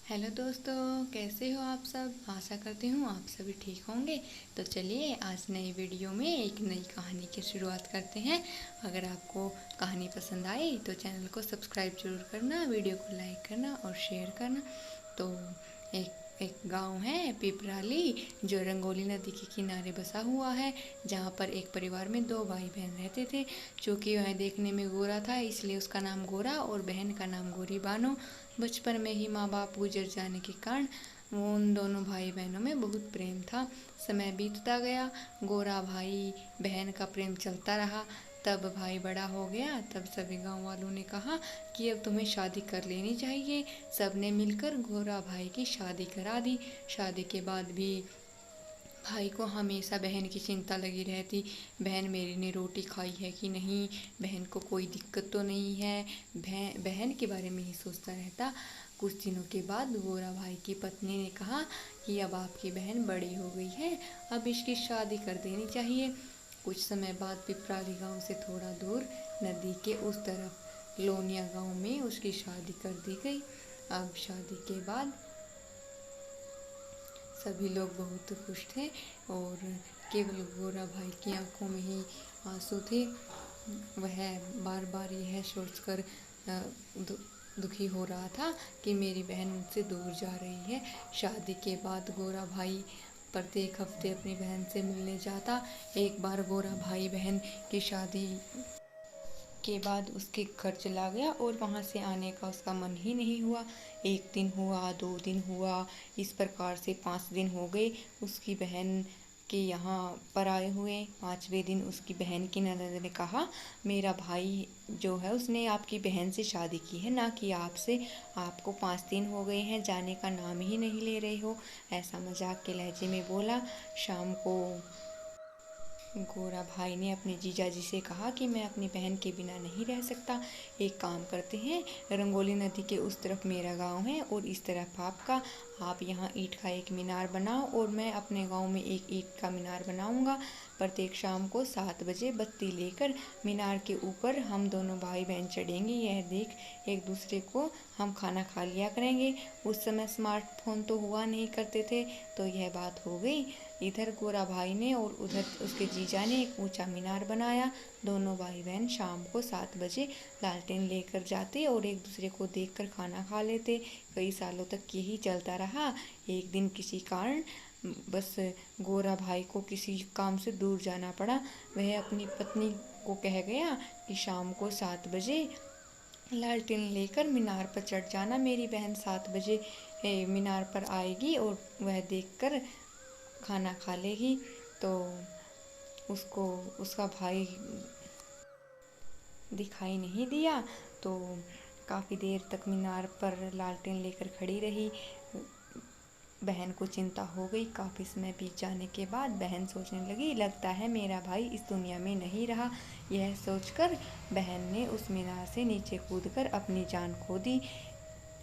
Hello दोस्तों, कैसे हो आप सब। आशा करती हूँ आप सभी ठीक होंगे। तो चलिए आज नई वीडियो में एक नई कहानी की शुरुआत करते हैं। अगर आपको कहानी पसंद आई तो चैनल को सब्सक्राइब जरूर करना, वीडियो को लाइक करना और शेयर करना। तो एक एक गांव है पिपराली, जो रंगोली नदी के किनारे बसा हुआ है, जहाँ पर एक परिवार में दो भाई बहन रहते थे। चूँकि वह देखने में गोरा था, इसलिए उसका नाम गोरा और बहन का नाम गोरी बानो। बचपन में ही माँ बाप गुजर जाने के कारण वो उन दोनों भाई बहनों में बहुत प्रेम था। समय बीतता गया, गोरा भाई बहन का प्रेम चलता रहा। तब भाई बड़ा हो गया, तब सभी गांव वालों ने कहा कि अब तुम्हें शादी कर लेनी चाहिए। सबने मिलकर गोरा भाई की शादी करा दी। शादी के बाद भी भाई को हमेशा बहन की चिंता लगी रहती। बहन मेरी ने रोटी खाई है कि नहीं, बहन को कोई दिक्कत तो नहीं है, बहन के बारे में ही सोचता रहता। कुछ दिनों के बाद गोरा भाई की पत्नी ने कहा कि अब आपकी बहन बड़ी हो गई है, अब इसकी शादी कर देनी चाहिए। कुछ समय बाद पिपराली गांव से थोड़ा दूर नदी के उस तरफ लोनिया गांव में उसकी शादी कर दी गई। अब शादी के बाद सभी लोग बहुत खुश थे और केवल गोरा भाई की आंखों में ही आंसू थे। वह बार बार यह सोचकर दुखी हो रहा था कि मेरी बहन मुझसे दूर जा रही है। शादी के बाद गोरा भाई प्रत्येक हफ्ते अपनी बहन से मिलने जाता। एक बार गोरा भाई बहन की शादी के बाद उसके घर चला गया और वहाँ से आने का उसका मन ही नहीं हुआ। एक दिन हुआ, 2 दिन हुआ, इस प्रकार से 5 दिन हो गए उसकी बहन के यहाँ पर आए हुए। 5वें दिन उसकी बहन की ननद ने कहा, मेरा भाई जो है उसने आपकी बहन से शादी की है, ना कि आपसे। आपको 5 दिन हो गए हैं, जाने का नाम ही नहीं ले रहे हो। ऐसा मजाक के लहजे में बोला। शाम को गोरा भाई ने अपने जीजाजी से कहा कि मैं अपनी बहन के बिना नहीं रह सकता। एक काम करते हैं, रंगोली नदी के उस तरफ मेरा गांव है और इस तरफ आपका। आप यहाँ ईंट का एक मीनार बनाओ और मैं अपने गांव में एक ईंट का मीनार बनाऊंगा। प्रत्येक शाम को 7 बजे बत्ती लेकर मीनार के ऊपर हम दोनों भाई बहन चढ़ेंगे। यह देख एक दूसरे को हम खाना खा लिया करेंगे। उस समय स्मार्टफोन तो हुआ नहीं करते थे। तो यह बात हो गई। इधर गोरा भाई ने और उधर उसके जीजा ने एक ऊंचा मीनार बनाया। दोनों भाई बहन शाम को 7 बजे लालटेन लेकर जाते और एक दूसरे को देखकर खाना खा लेते। कई सालों तक यही चलता रहा। एक दिन किसी कारण बस गोरा भाई को किसी काम से दूर जाना पड़ा। वह अपनी पत्नी को कह गया कि शाम को 7 बजे लालटेन लेकर मीनार पर चढ़ जाना। मेरी बहन 7 बजे मीनार पर आएगी और वह देखकर खाना खा लेगी। तो उसको उसका भाई दिखाई नहीं दिया। तो काफ़ी देर तक मीनार पर लालटेन लेकर खड़ी रही। बहन को चिंता हो गई। काफ़ी समय बीत जाने के बाद बहन सोचने लगी, लगता है मेरा भाई इस दुनिया में नहीं रहा। यह सोचकर बहन ने उस मीनार से नीचे कूदकर अपनी जान खो दी।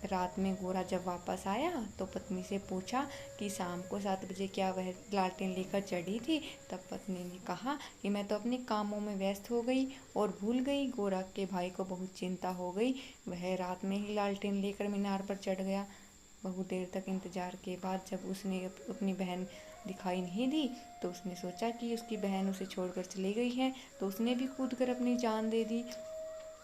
रात में गोरा जब वापस आया तो पत्नी से पूछा कि शाम को 7 बजे क्या वह लालटेन लेकर चढ़ी थी। तब पत्नी ने कहा कि मैं तो अपने कामों में व्यस्त हो गई और भूल गई। गोरा के भाई को बहुत चिंता हो गई। वह रात में ही लालटेन लेकर मीनार पर चढ़ गया। बहुत देर तक इंतजार के बाद जब उसने अपनी बहन दिखाई नहीं दी तो उसने सोचा कि उसकी बहन उसे छोड़कर चली गई है। तो उसने भी कूदकर अपनी जान दे दी।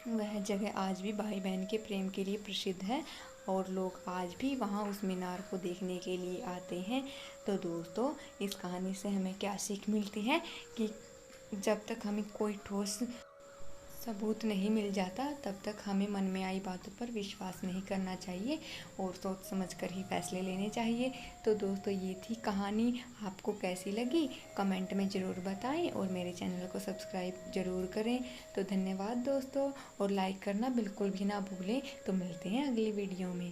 वह जगह आज भी भाई बहन के प्रेम के लिए प्रसिद्ध है और लोग आज भी वहाँ उस मीनार को देखने के लिए आते हैं। तो दोस्तों, इस कहानी से हमें क्या सीख मिलती है कि जब तक हमें कोई ठोस सबूत नहीं मिल जाता तब तक हमें मन में आई बातों पर विश्वास नहीं करना चाहिए और सोच समझ कर ही फैसले लेने चाहिए। तो दोस्तों, ये थी कहानी। आपको कैसी लगी कमेंट में ज़रूर बताएं और मेरे चैनल को सब्सक्राइब ज़रूर करें। तो धन्यवाद दोस्तों, और लाइक करना बिल्कुल भी ना भूलें। तो मिलते हैं अगली वीडियो में।